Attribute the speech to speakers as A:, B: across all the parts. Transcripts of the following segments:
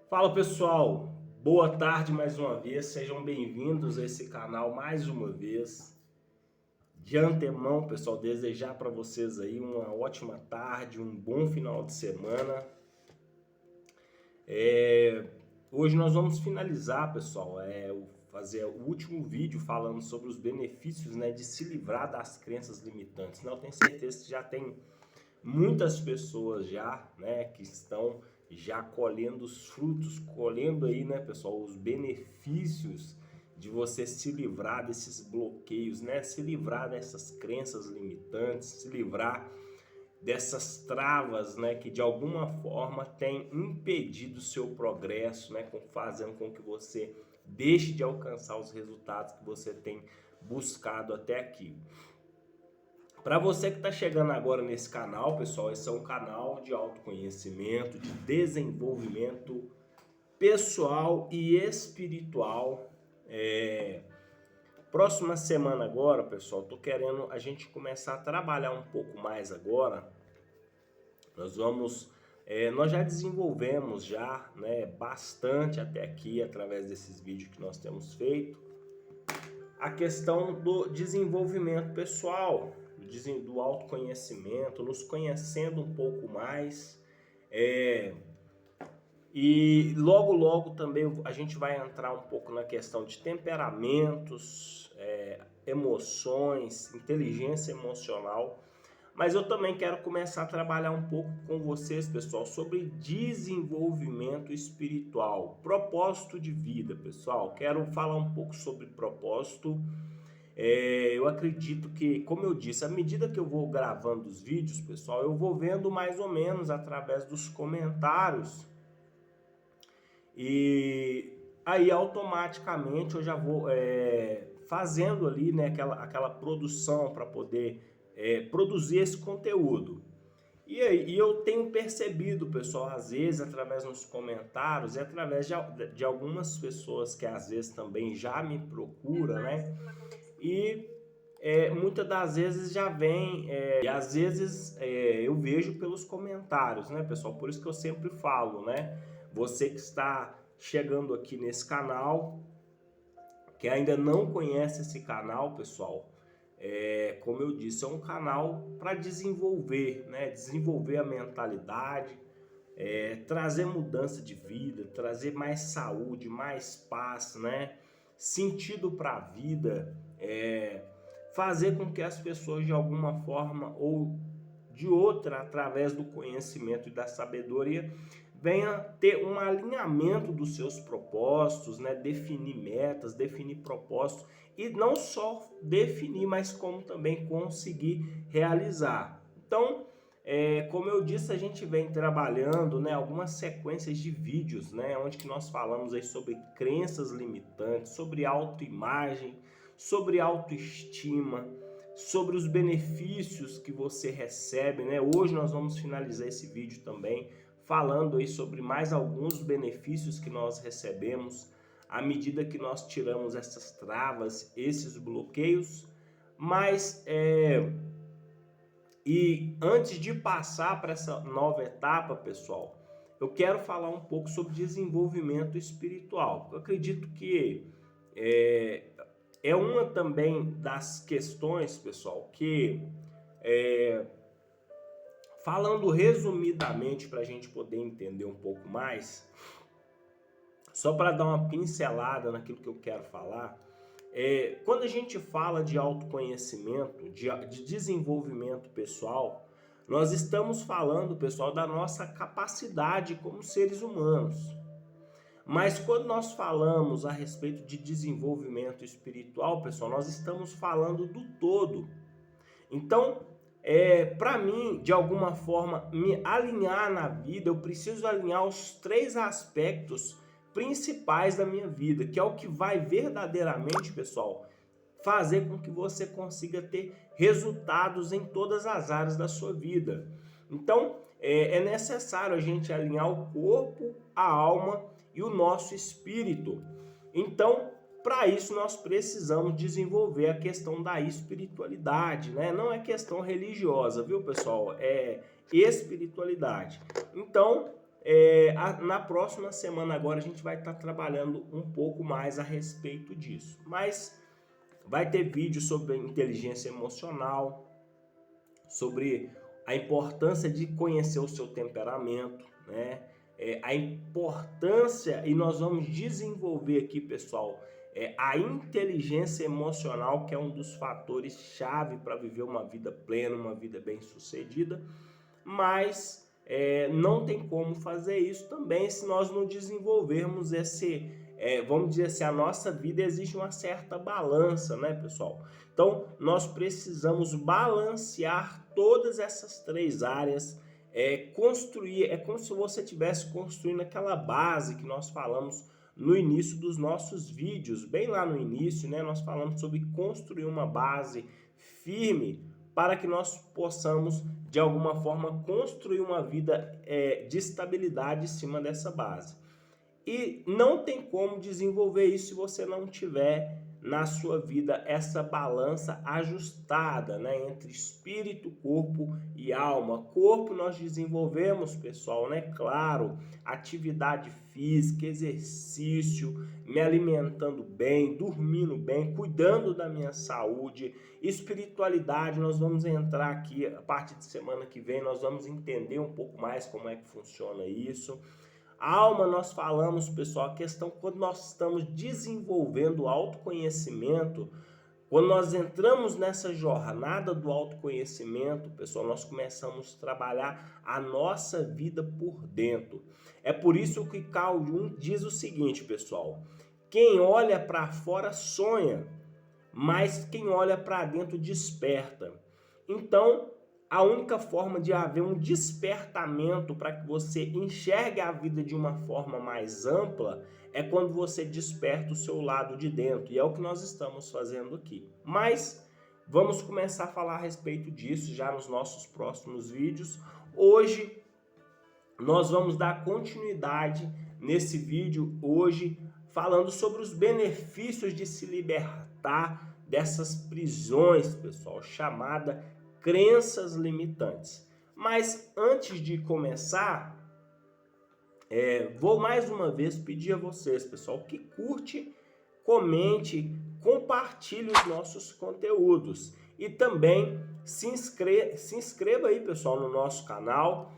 A: Fala pessoal, boa tarde mais uma vez, sejam bem-vindos a esse canal mais uma vez. De antemão, pessoal, desejar para vocês aí uma ótima tarde, um bom final de semana. Hoje nós vamos finalizar, pessoal, fazer o último vídeo falando sobre os benefícios, né, de se livrar das crenças limitantes. Eu tenho certeza que já tem muitas pessoas já, né, que estão já colhendo os frutos, colhendo aí, né, pessoal, os benefícios de você se livrar desses bloqueios, né, se livrar dessas crenças limitantes, se livrar dessas travas, né, que de alguma forma tem impedido o seu progresso, né, fazendo com que você deixe de alcançar os resultados que você tem buscado até aqui. Para você que está chegando agora nesse canal, pessoal, esse é um canal de autoconhecimento, de desenvolvimento pessoal e espiritual. Próxima semana agora, pessoal, tô querendo a gente começar a trabalhar um pouco mais agora. Nós já desenvolvemos já, né, bastante até aqui através desses vídeos que nós temos feito a questão do desenvolvimento pessoal, do autoconhecimento, nos conhecendo um pouco mais. E logo também a gente vai entrar um pouco na questão de temperamentos, emoções, inteligência emocional. Mas eu também quero começar a trabalhar um pouco com vocês, pessoal, sobre desenvolvimento espiritual, propósito de vida, pessoal. Quero falar um pouco sobre propósito. Eu acredito que, como eu disse, à medida que eu vou gravando os vídeos, pessoal, eu vou vendo mais ou menos através dos comentários. E aí automaticamente eu já vou fazendo ali, né, aquela produção para poder produzir esse conteúdo. E eu tenho percebido, pessoal, às vezes através dos comentários e através de algumas pessoas que às vezes também já me procuram, né? E muitas das vezes já vem, e às vezes eu vejo pelos comentários, né, pessoal? Por isso que eu sempre falo, né? Você que está chegando aqui nesse canal, que ainda não conhece esse canal, pessoal, como eu disse, é um canal para desenvolver, né? Desenvolver a mentalidade, trazer mudança de vida, trazer mais saúde, mais paz, né? Sentido para a vida, fazer com que as pessoas de alguma forma ou de outra, através do conhecimento e da sabedoria, venha ter um alinhamento dos seus propósitos, né? Definir metas, definir propósitos e não só definir, mas como também conseguir realizar. Então, como eu disse, a gente vem trabalhando, né, algumas sequências de vídeos, né, onde que nós falamos aí sobre crenças limitantes, sobre autoimagem, sobre autoestima, sobre os benefícios que você recebe, né? Hoje nós vamos finalizar esse vídeo também falando aí sobre mais alguns benefícios que nós recebemos à medida que nós tiramos essas travas, esses bloqueios. Mas e antes de passar para essa nova etapa, pessoal, eu quero falar um pouco sobre desenvolvimento espiritual. Eu acredito que é uma também das questões, pessoal, que falando resumidamente para a gente poder entender um pouco mais, só para dar uma pincelada naquilo que eu quero falar, quando a gente fala de autoconhecimento, de desenvolvimento pessoal, nós estamos falando, pessoal, da nossa capacidade como seres humanos. Mas quando nós falamos a respeito de desenvolvimento espiritual, pessoal, nós estamos falando do todo. Então, para mim, de alguma forma, me alinhar na vida, eu preciso alinhar os 3 aspectos principais da minha vida, que é o que vai verdadeiramente, pessoal, fazer com que você consiga ter resultados em todas as áreas da sua vida. Então, é necessário a gente alinhar o corpo, a alma e o nosso espírito. Então, para isso nós precisamos desenvolver a questão da espiritualidade, né? Não é questão religiosa, viu, pessoal? É espiritualidade. Então, Na próxima semana agora a gente vai estar trabalhando um pouco mais a respeito disso. Mas vai ter vídeo sobre inteligência emocional, sobre a importância de conhecer o seu temperamento, né? A importância, e nós vamos desenvolver aqui, pessoal, a inteligência emocional, que é um dos fatores chave para viver uma vida plena, uma vida bem-sucedida, mas não tem como fazer isso também se nós não desenvolvermos vamos dizer assim, a nossa vida exige uma certa balança, né, pessoal? Então, nós precisamos balancear todas essas três áreas, construir, é como se você estivesse construindo aquela base que nós falamos no início dos nossos vídeos, bem lá no início, né, nós falamos sobre construir uma base firme para que nós possamos, de alguma forma, construir uma vida de estabilidade em cima dessa base. E não tem como desenvolver isso se você não tiver na sua vida essa balança ajustada, né, entre espírito, corpo e alma. Corpo nós desenvolvemos, pessoal, né? Claro, atividade física, exercício, me alimentando bem, dormindo bem, cuidando da minha saúde. Espiritualidade, nós vamos entrar aqui a partir de semana que vem, nós vamos entender um pouco mais como é que funciona isso. A alma, nós falamos, pessoal, a questão quando nós estamos desenvolvendo o autoconhecimento, quando nós entramos nessa jornada do autoconhecimento, pessoal, nós começamos a trabalhar a nossa vida por dentro. É por isso que Carl Jung diz o seguinte, pessoal: quem olha para fora sonha, mas quem olha para dentro desperta. Então, a única forma de haver um despertamento para que você enxergue a vida de uma forma mais ampla é quando você desperta o seu lado de dentro. E é o que nós estamos fazendo aqui. Mas vamos começar a falar a respeito disso já nos nossos próximos vídeos. Hoje nós vamos dar continuidade nesse vídeo hoje falando sobre os benefícios de se libertar dessas prisões, pessoal, chamada crenças limitantes. Mas antes de começar, vou mais uma vez pedir a vocês, pessoal, que curte, comente, compartilhe os nossos conteúdos e também se inscreva aí, pessoal, no nosso canal.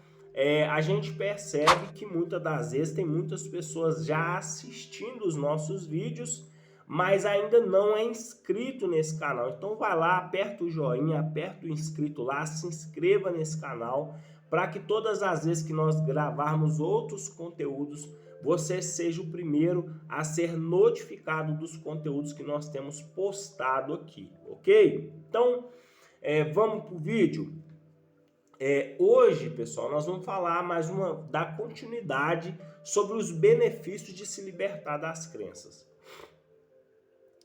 A: A gente percebe que muitas das vezes tem muitas pessoas já assistindo os nossos vídeos, mas ainda não é inscrito nesse canal. Então vai lá, aperta o joinha, aperta o inscrito lá, se inscreva nesse canal, para que todas as vezes que nós gravarmos outros conteúdos, você seja o primeiro a ser notificado dos conteúdos que nós temos postado aqui, ok? Então, vamos para o vídeo. Hoje, pessoal, nós vamos falar dar continuidade sobre os benefícios de se libertar das crenças.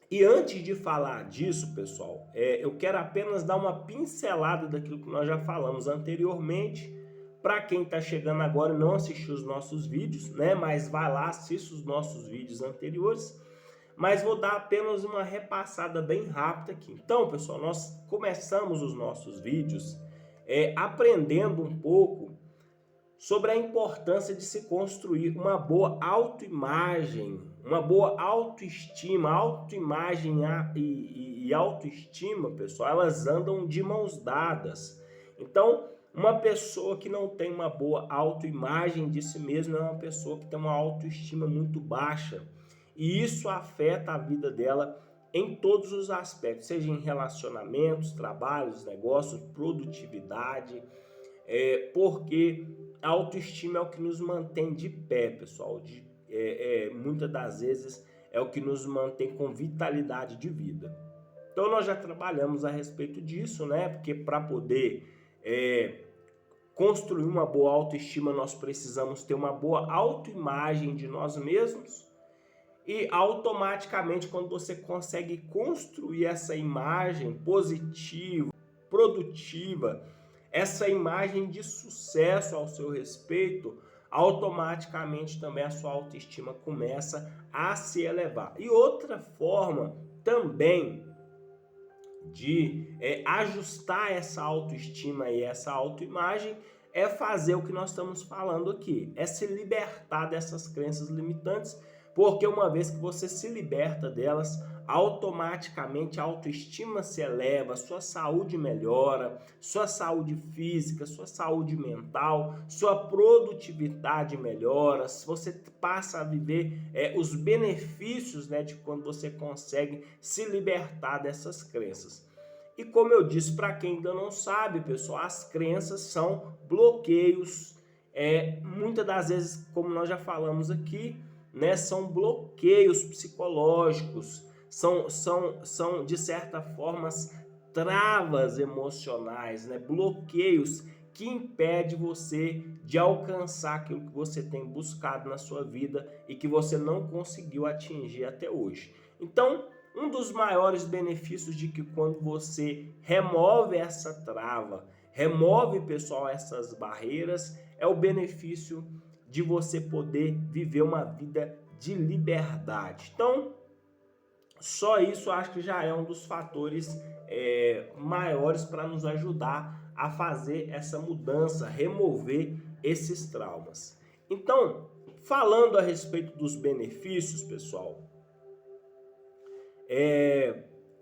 A: E antes de falar disso, pessoal, eu quero apenas dar uma pincelada daquilo que nós já falamos anteriormente. Para quem está chegando agora e não assistiu os nossos vídeos, né? Mas vai lá, assista os nossos vídeos anteriores. Mas vou dar apenas uma repassada bem rápida aqui. Então, pessoal, nós começamos os nossos vídeos aprendendo um pouco sobre a importância de se construir uma boa autoimagem, uma boa autoestima. Autoimagem e autoestima, pessoal, elas andam de mãos dadas. Então, uma pessoa que não tem uma boa autoimagem de si mesma é uma pessoa que tem uma autoestima muito baixa. E isso afeta a vida dela em todos os aspectos, seja em relacionamentos, trabalhos, negócios, produtividade, porque a autoestima é o que nos mantém de pé, pessoal. Muitas das vezes é o que nos mantém com vitalidade de vida. Então nós já trabalhamos a respeito disso, né? Porque para poder construir uma boa autoestima, nós precisamos ter uma boa autoimagem de nós mesmos. E automaticamente, quando você consegue construir essa imagem positiva, produtiva, essa imagem de sucesso ao seu respeito, automaticamente também a sua autoestima começa a se elevar. E outra forma também de ajustar essa autoestima e essa autoimagem é fazer o que nós estamos falando aqui, é se libertar dessas crenças limitantes, porque uma vez que você se liberta delas, automaticamente a autoestima se eleva, sua saúde melhora, sua saúde física, sua saúde mental, sua produtividade melhora, você passa a viver os benefícios, né, de quando você consegue se libertar dessas crenças. E como eu disse, para quem ainda não sabe, pessoal, as crenças são bloqueios, muitas das vezes, como nós já falamos aqui, né, são bloqueios psicológicos, são de certa forma travas emocionais, né, bloqueios que impedem você de alcançar aquilo que você tem buscado na sua vida e que você não conseguiu atingir até hoje. Então, um dos maiores benefícios de que quando você remove essa trava, remove, pessoal, essas barreiras, é o benefício de você poder viver uma vida de liberdade. Então, só isso eu acho que já é um dos fatores maiores para nos ajudar a fazer essa mudança, remover esses traumas. Então, falando a respeito dos benefícios, pessoal,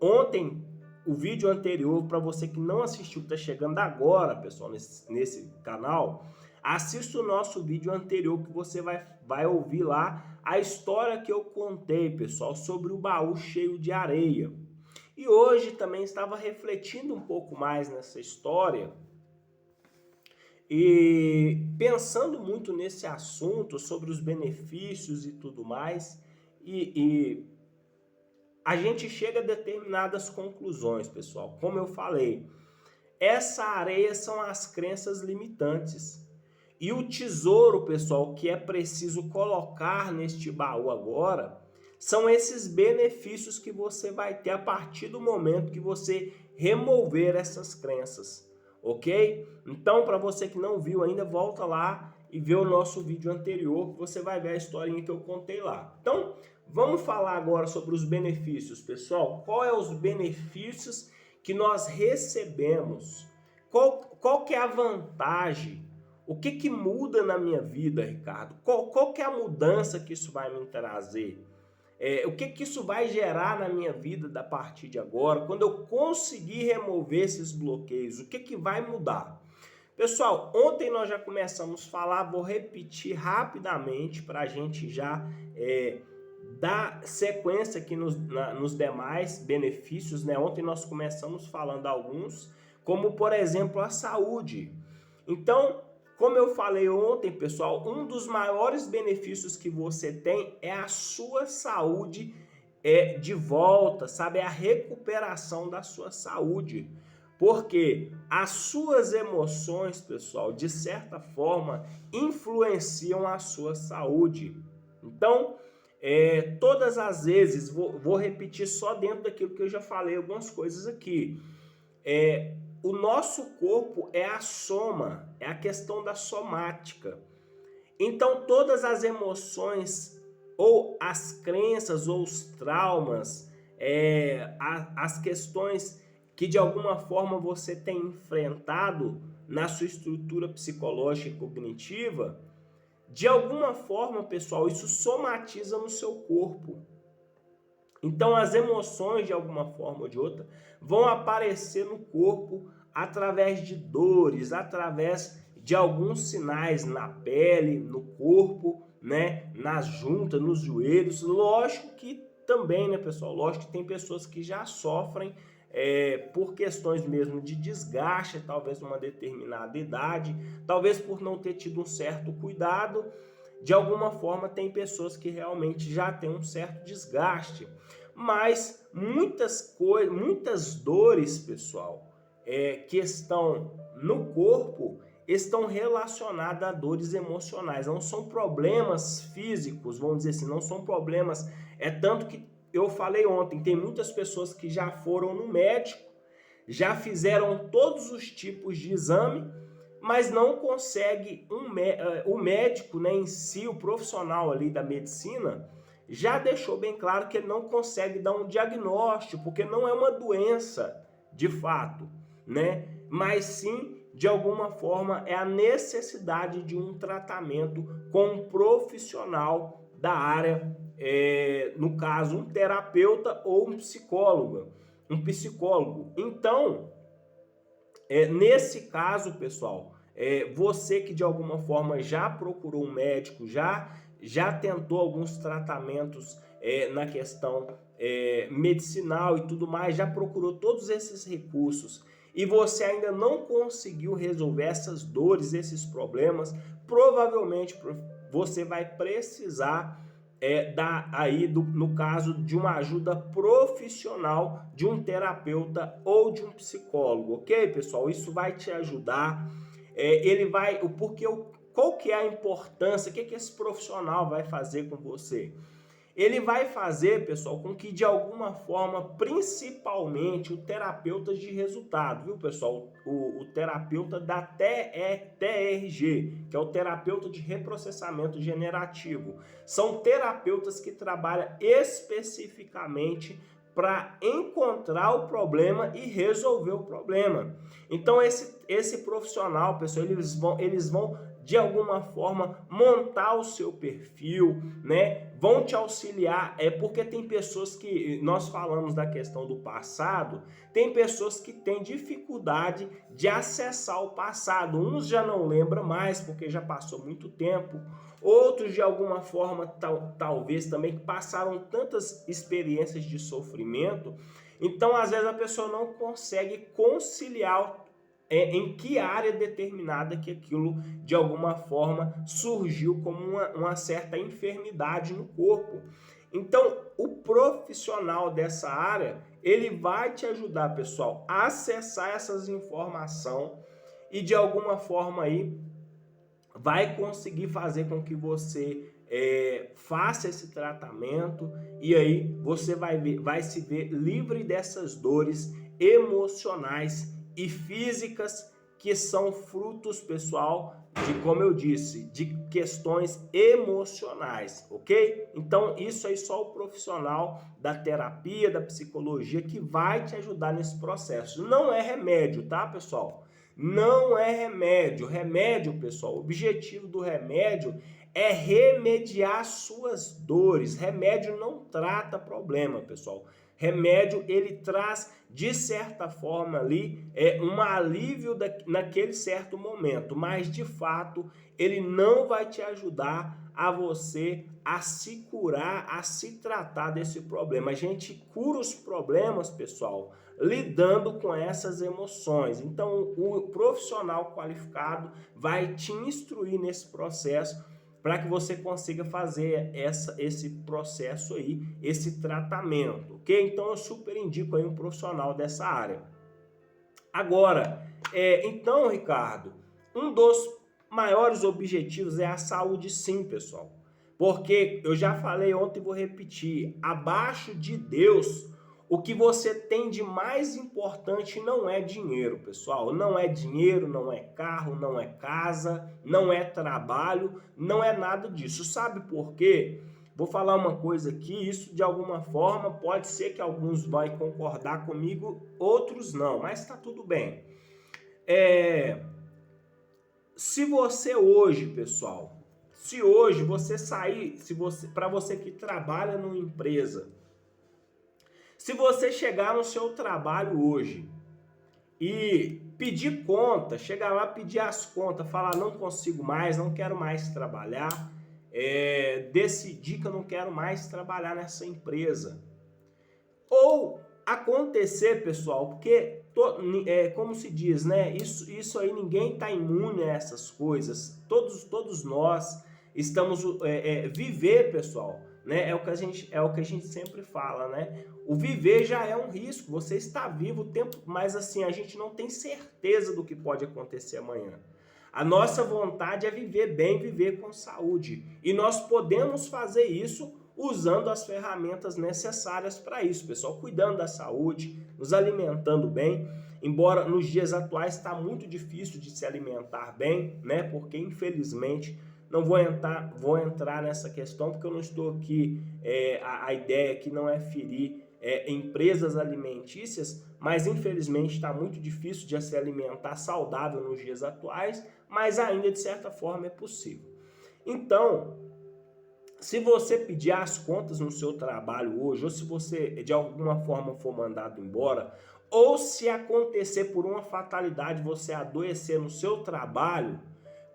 A: ontem, o vídeo anterior, para você que não assistiu, está chegando agora, pessoal, nesse canal, assista o nosso vídeo anterior que você vai ouvir lá a história que eu contei, pessoal, sobre o baú cheio de areia. E hoje também estava refletindo um pouco mais nessa história e pensando muito nesse assunto sobre os benefícios e tudo mais, e a gente chega a determinadas conclusões, pessoal. Como eu falei, essa areia são as crenças limitantes. E o tesouro, pessoal, que é preciso colocar neste baú agora, são esses benefícios que você vai ter a partir do momento que você remover essas crenças, ok? Então, para você que não viu ainda, volta lá e vê o nosso vídeo anterior, que você vai ver a historinha que eu contei lá. Então, vamos falar agora sobre os benefícios, pessoal. Qual é os benefícios que nós recebemos? Qual que é a vantagem? O que muda na minha vida, Ricardo? Qual que é a mudança que isso vai me trazer? O que isso vai gerar na minha vida a partir de agora? Quando eu conseguir remover esses bloqueios, o que vai mudar? Pessoal, ontem nós já começamos a falar, vou repetir rapidamente para a gente já dar sequência aqui nos demais benefícios, né? Ontem nós começamos falando alguns, como por exemplo a saúde. Então, como eu falei ontem, pessoal, um dos maiores benefícios que você tem é a sua saúde de volta, sabe? É a recuperação da sua saúde. Porque as suas emoções, pessoal, de certa forma, influenciam a sua saúde. Então, todas as vezes, vou repetir só dentro daquilo que eu já falei, algumas coisas aqui. O nosso corpo é a soma, é a questão da somática. Então, todas as emoções, ou as crenças, ou os traumas, as questões que de alguma forma você tem enfrentado na sua estrutura psicológica e cognitiva, de alguma forma, pessoal, isso somatiza no seu corpo. Então, as emoções, de alguma forma ou de outra, vão aparecer no corpo através de dores, através de alguns sinais na pele, no corpo, né, nas juntas, nos joelhos. Lógico que também, né, pessoal? Lógico que tem pessoas que já sofrem por questões mesmo de desgaste, talvez numa determinada idade, talvez por não ter tido um certo cuidado. De alguma forma, tem pessoas que realmente já têm um certo desgaste. Mas muitas dores, pessoal, que estão no corpo, estão relacionadas a dores emocionais. Não são problemas físicos, vamos dizer assim, não são problemas. Tanto que eu falei ontem, tem muitas pessoas que já foram no médico, já fizeram todos os tipos de exame, mas não consegue o médico, né, em si, o profissional ali da medicina, já deixou bem claro que ele não consegue dar um diagnóstico, porque não é uma doença de fato, né? Mas sim de alguma forma, é a necessidade de um tratamento com um profissional da área, no caso, um terapeuta ou um psicólogo. Então, nesse caso, pessoal, você que de alguma forma já procurou um médico, já tentou alguns tratamentos na questão medicinal e tudo mais, já procurou todos esses recursos e você ainda não conseguiu resolver essas dores, esses problemas, provavelmente você vai precisar no caso de uma ajuda profissional de um terapeuta ou de um psicólogo, ok, pessoal? Isso vai te ajudar. Qual que é a importância? O que esse profissional vai fazer com você? Ele vai fazer, pessoal, com que de alguma forma, principalmente o terapeuta de resultado, viu, pessoal? O terapeuta da TRG, que é o terapeuta de reprocessamento generativo. São terapeutas que trabalham especificamente para encontrar o problema e resolver o problema. Então esse profissional, pessoal, eles vão de alguma forma montar o seu perfil, né? Vão te auxiliar, porque tem pessoas que, nós falamos da questão do passado, tem pessoas que têm dificuldade de acessar o passado. Uns já não lembram mais porque já passou muito tempo, outros de alguma forma talvez também passaram tantas experiências de sofrimento, então às vezes a pessoa não consegue conciliar em que área determinada que aquilo de alguma forma surgiu como uma certa enfermidade no corpo. Então, o profissional dessa área, ele vai te ajudar, pessoal, a acessar essas informações e de alguma forma aí vai conseguir fazer com que você faça esse tratamento e aí você vai se ver livre dessas dores emocionais e físicas que são frutos, pessoal, de, como eu disse, de questões emocionais, ok? Então, isso aí só o profissional da terapia, da psicologia que vai te ajudar nesse processo. Não é remédio, tá, pessoal? Não é remédio. Remédio, pessoal, o objetivo do remédio é remediar suas dores. Remédio não trata problema, pessoal. Remédio, ele traz, de certa forma ali, um alívio naquele certo momento, mas de fato, ele não vai te ajudar a você a se curar, a se tratar desse problema. A gente cura os problemas, pessoal, lidando com essas emoções. Então, o profissional qualificado vai te instruir nesse processo para que você consiga fazer esse processo aí, esse tratamento, ok? Então eu super indico aí um profissional dessa área. Agora, então, Ricardo, um dos maiores objetivos é a saúde, sim, pessoal. Porque eu já falei ontem e vou repetir, abaixo de Deus, o que você tem de mais importante não é dinheiro, pessoal. Não é dinheiro, não é carro, não é casa, não é trabalho, não é nada disso. Sabe por quê? Vou falar uma coisa aqui, isso de alguma forma pode ser que alguns vão concordar comigo, outros não, mas está tudo bem. Se você hoje, pessoal, se hoje você sair, para você que trabalha numa empresa, se você chegar no seu trabalho hoje e pedir conta, chegar lá, pedir as contas, falar não consigo mais, não quero mais trabalhar, decidir que eu não quero mais trabalhar nessa empresa. Ou acontecer, pessoal, porque como se diz, né? Isso aí ninguém está imune a essas coisas. Todos nós estamos viver, pessoal, né? É o que a gente sempre fala, né? O viver já é um risco. Você está vivo o tempo, mas assim a gente não tem certeza do que pode acontecer amanhã. A nossa vontade é viver bem, viver com saúde, e nós podemos fazer isso usando as ferramentas necessárias para isso, pessoal, cuidando da saúde, nos alimentando bem, embora nos dias atuais está muito difícil de se alimentar bem, né? Porque infelizmente não vou entrar nessa questão porque eu não estou aqui, a ideia aqui não é ferir empresas alimentícias, mas infelizmente está muito difícil de se alimentar saudável nos dias atuais, mas ainda de certa forma é possível. Então, se você pedir as contas no seu trabalho hoje, ou se você de alguma forma for mandado embora, ou se acontecer por uma fatalidade você adoecer no seu trabalho,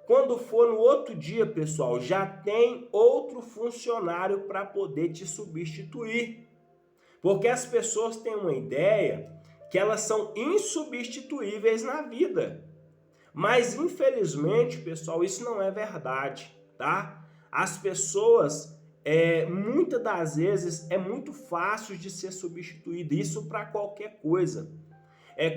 A: quando for no outro dia, pessoal, já tem outro funcionário para poder te substituir. Porque as pessoas têm uma ideia que elas são insubstituíveis na vida. Mas infelizmente, pessoal, isso não é verdade, tá? As pessoas, muitas das vezes, é muito fácil de ser substituído, isso para qualquer coisa.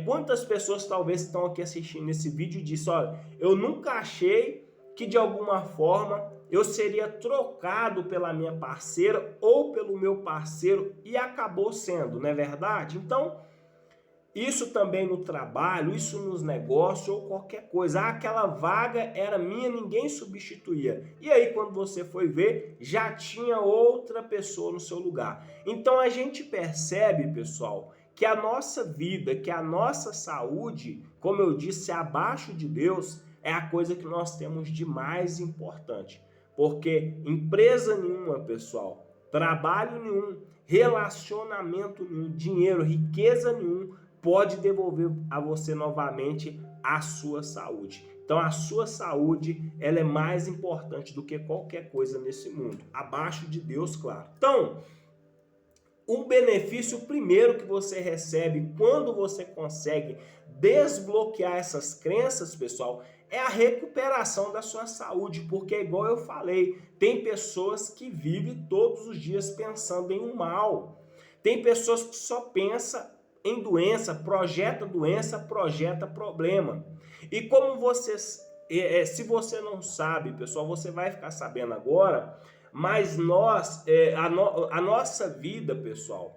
A: Quantas pessoas talvez estão aqui assistindo esse vídeo e dizem, olha, eu nunca achei que de alguma forma eu seria trocado pela minha parceira ou pelo meu parceiro e acabou sendo, não é verdade? Então, isso também no trabalho, isso nos negócios ou qualquer coisa. Aquela vaga era minha, ninguém substituía. E aí quando você foi ver, já tinha outra pessoa no seu lugar. Então a gente percebe, pessoal, que a nossa vida, que a nossa saúde, como eu disse, abaixo de Deus, é a coisa que nós temos de mais importante. Porque empresa nenhuma, pessoal, trabalho nenhum, relacionamento nenhum, dinheiro, riqueza nenhum, pode devolver a você novamente a sua saúde. Então a sua saúde, ela é mais importante do que qualquer coisa nesse mundo, abaixo de Deus, claro. Então, o benefício primeiro que você recebe quando você consegue desbloquear essas crenças, pessoal, é a recuperação da sua saúde, porque igual eu falei, tem pessoas que vivem todos os dias pensando em um mal. Tem pessoas que só pensam em doença, projeta problema. E como vocês, se você não sabe, pessoal, você vai ficar sabendo agora, mas nós, a nossa vida, pessoal,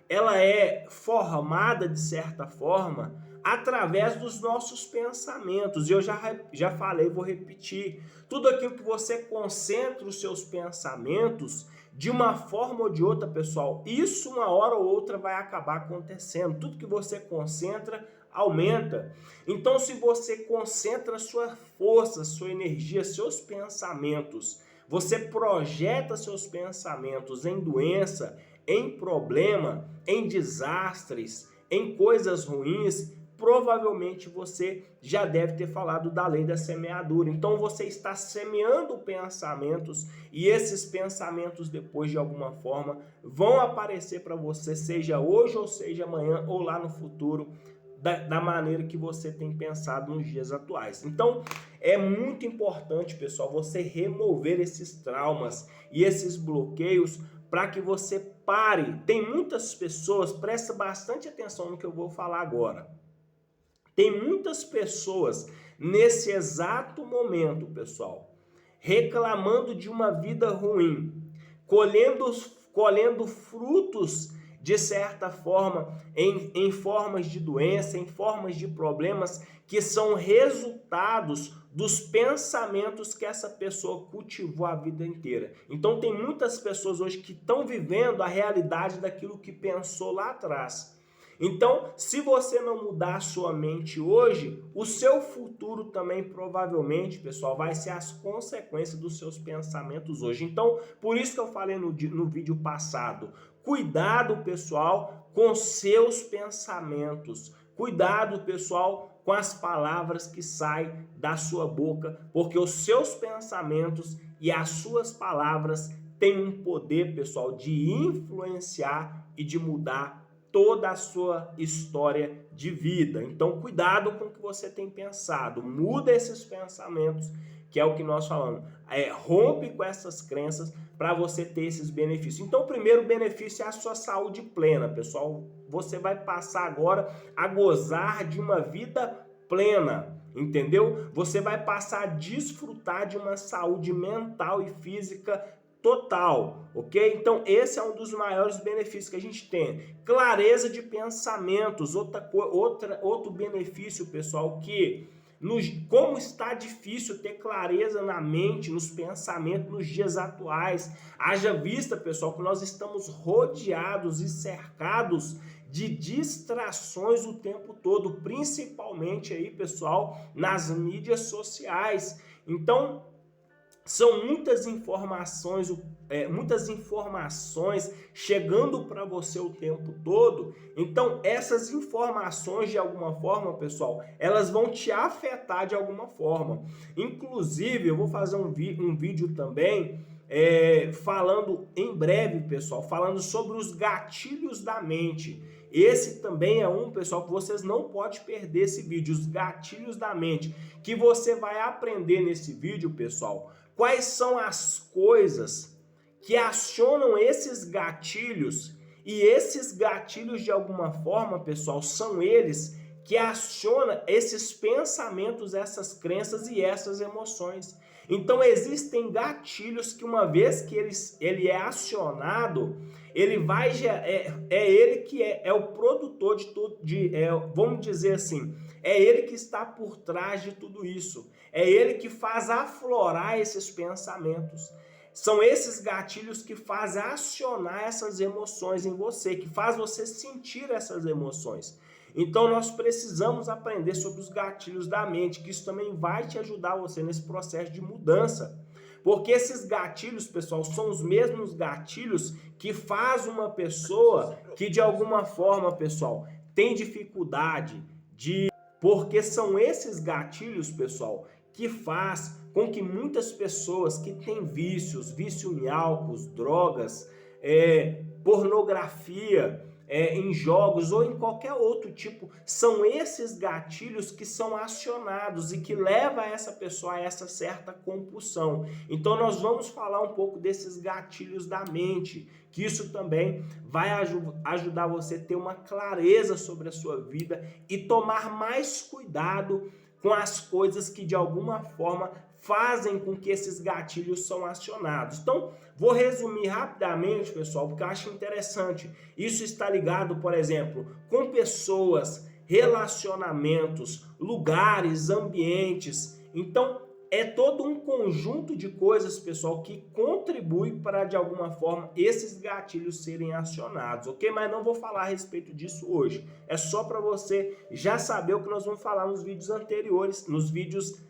A: ela é formada de certa forma através dos nossos pensamentos. E eu já falei, vou repetir. Tudo aquilo que você concentra os seus pensamentos, de uma forma ou de outra, pessoal, isso uma hora ou outra vai acabar acontecendo. Tudo que você concentra, aumenta. Então, se você concentra sua força, sua energia, seus pensamentos, você projeta seus pensamentos em doença, em problema, em desastres, em coisas ruins, provavelmente você já deve ter falado da lei da semeadura. Então você está semeando pensamentos e esses pensamentos depois de alguma forma vão aparecer para você, seja hoje ou seja amanhã ou lá no futuro, da maneira que você tem pensado nos dias atuais. Então é muito importante, pessoal, você remover esses traumas e esses bloqueios para que você pare. Tem muitas pessoas, presta bastante atenção no que eu vou falar agora. Tem muitas pessoas nesse exato momento, pessoal, reclamando de uma vida ruim, colhendo frutos de certa forma em formas de doença, em formas de problemas que são resultados dos pensamentos que essa pessoa cultivou a vida inteira. Então tem muitas pessoas hoje que estão vivendo a realidade daquilo que pensou lá atrás. Então, se você não mudar a sua mente hoje, o seu futuro também provavelmente, pessoal, vai ser as consequências dos seus pensamentos hoje. Então, por isso que eu falei no vídeo passado, cuidado, pessoal, com seus pensamentos. Cuidado, pessoal, com as palavras que saem da sua boca, porque os seus pensamentos e as suas palavras têm um poder, pessoal, de influenciar e de mudar toda a sua história de vida. Então, cuidado com o que você tem pensado. Muda esses pensamentos, que é o que nós falamos. Rompe com essas crenças para você ter esses benefícios. Então, o primeiro benefício é a sua saúde plena, pessoal. Você vai passar agora a gozar de uma vida plena, entendeu? Você vai passar a desfrutar de uma saúde mental e física total, ok? Então esse é um dos maiores benefícios que a gente tem. Clareza de pensamentos, outro benefício, pessoal, que como está difícil ter clareza na mente, nos pensamentos, nos dias atuais. Haja vista, pessoal, que nós estamos rodeados e cercados de distrações o tempo todo, principalmente aí, pessoal, nas mídias sociais. Então, são muitas informações chegando para você o tempo todo. Então, essas informações, de alguma forma, pessoal, elas vão te afetar de alguma forma. Inclusive, eu vou fazer um vídeo também falando em breve, pessoal, falando sobre os gatilhos da mente. Esse também é pessoal, que vocês não podem perder esse vídeo, os gatilhos da mente, que você vai aprender nesse vídeo, pessoal. Quais são as coisas que acionam esses gatilhos? E esses gatilhos, de alguma forma, pessoal, são eles que acionam esses pensamentos, essas crenças e essas emoções. Então, existem gatilhos que, uma vez que ele é acionado, ele vai ele que é o produtor de tudo, vamos dizer assim, é ele que está por trás de tudo isso. É ele que faz aflorar esses pensamentos. São esses gatilhos que fazem acionar essas emoções em você, que faz você sentir essas emoções. Então nós precisamos aprender sobre os gatilhos da mente, que isso também vai te ajudar você nesse processo de mudança. Porque esses gatilhos, pessoal, são os mesmos gatilhos que faz uma pessoa que, de alguma forma, pessoal, tem dificuldade porque são esses gatilhos, pessoal, que faz com que muitas pessoas que têm vício em álcool, drogas, pornografia, em jogos ou em qualquer outro tipo, são esses gatilhos que são acionados e que levam essa pessoa a essa certa compulsão. Então nós vamos falar um pouco desses gatilhos da mente, que isso também vai ajudar você a ter uma clareza sobre a sua vida e tomar mais cuidado com as coisas que de alguma forma fazem com que esses gatilhos são acionados. Então, vou resumir rapidamente, pessoal, porque eu acho interessante. Isso está ligado, por exemplo, com pessoas, relacionamentos, lugares, ambientes. Então, é todo um conjunto de coisas, pessoal, que contribui para, de alguma forma, esses gatilhos serem acionados, ok? Mas não vou falar a respeito disso hoje. É só para você já saber o que nós vamos falar nos vídeos anteriores, nos vídeos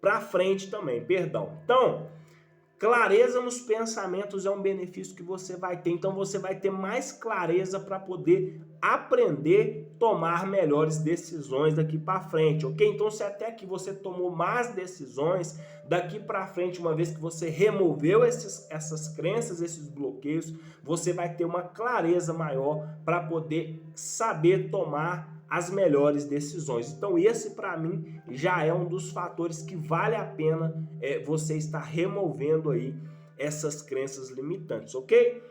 A: para frente também, perdão. Então, clareza nos pensamentos é um benefício que você vai ter. Então, você vai ter mais clareza para poder aprender a tomar melhores decisões daqui para frente, ok? Então, se até que você tomou más decisões, daqui para frente, uma vez que você removeu essas crenças, esses bloqueios, você vai ter uma clareza maior para poder saber tomar as melhores decisões. Então esse para mim já é um dos fatores que vale a pena você estar removendo aí essas crenças limitantes, ok?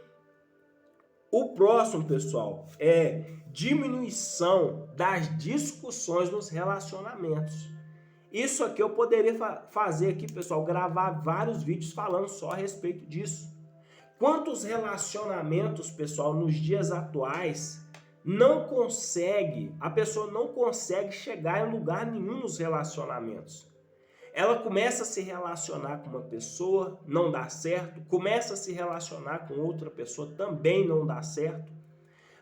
A: O próximo, pessoal, é diminuição das discussões nos relacionamentos. Isso aqui eu poderia fazer aqui, pessoal, gravar vários vídeos falando só a respeito disso. Quantos relacionamentos, pessoal, nos dias atuais a pessoa não consegue chegar em lugar nenhum nos relacionamentos. Ela começa a se relacionar com uma pessoa, não dá certo, começa a se relacionar com outra pessoa, também não dá certo.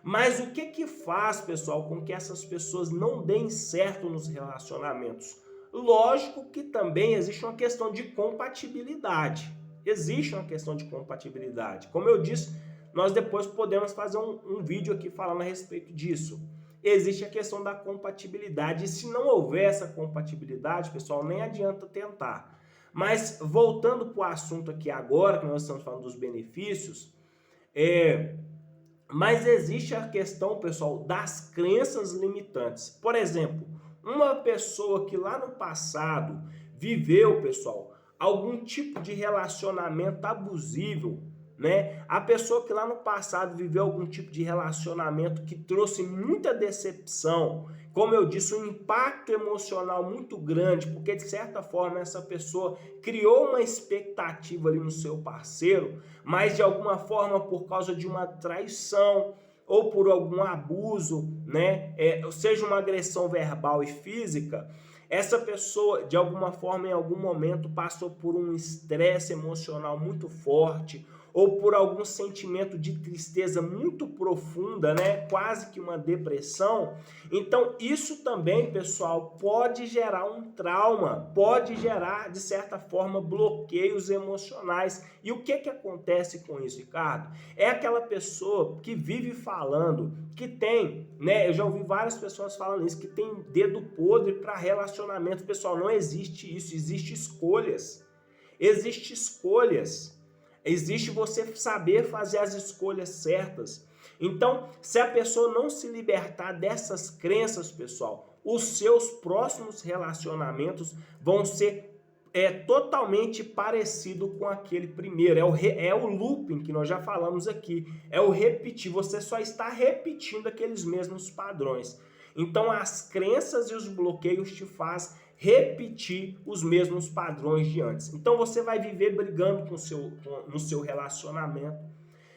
A: Mas o que faz, pessoal, com que essas pessoas não deem certo nos relacionamentos? Lógico que também existe uma questão de compatibilidade. Existe uma questão de compatibilidade. Como eu disse, nós depois podemos fazer um vídeo aqui falando a respeito disso. Existe a questão da compatibilidade. E se não houver essa compatibilidade, pessoal, nem adianta tentar. Mas voltando para o assunto aqui agora, que nós estamos falando dos benefícios, mas existe a questão, pessoal, das crenças limitantes. Por exemplo, uma pessoa que lá no passado viveu, pessoal, algum tipo de relacionamento abusivo, né? A pessoa que lá no passado viveu algum tipo de relacionamento que trouxe muita decepção, como eu disse, um impacto emocional muito grande, porque de certa forma essa pessoa criou uma expectativa ali no seu parceiro, mas de alguma forma por causa de uma traição ou por algum abuso, né? Seja uma agressão verbal e física, Essa pessoa, de alguma forma, em algum momento, passou por um estresse emocional muito forte, ou por algum sentimento de tristeza muito profunda, né? Quase que uma depressão. Então, isso também, pessoal, pode gerar um trauma, pode gerar, de certa forma, bloqueios emocionais. E o que acontece com isso, Ricardo? É aquela pessoa que vive falando, que tem, né? Eu já ouvi várias pessoas falando isso, que tem dedo podre para relacionamento. Pessoal, não existe isso, existe escolhas. Existem escolhas. Existe você saber fazer as escolhas certas. Então, se a pessoa não se libertar dessas crenças, pessoal, os seus próximos relacionamentos vão ser totalmente parecido com aquele primeiro. É o looping que nós já falamos aqui. É o repetir. Você só está repetindo aqueles mesmos padrões. Então, as crenças e os bloqueios te fazem repetir os mesmos padrões de antes. Então, você vai viver brigando no seu relacionamento.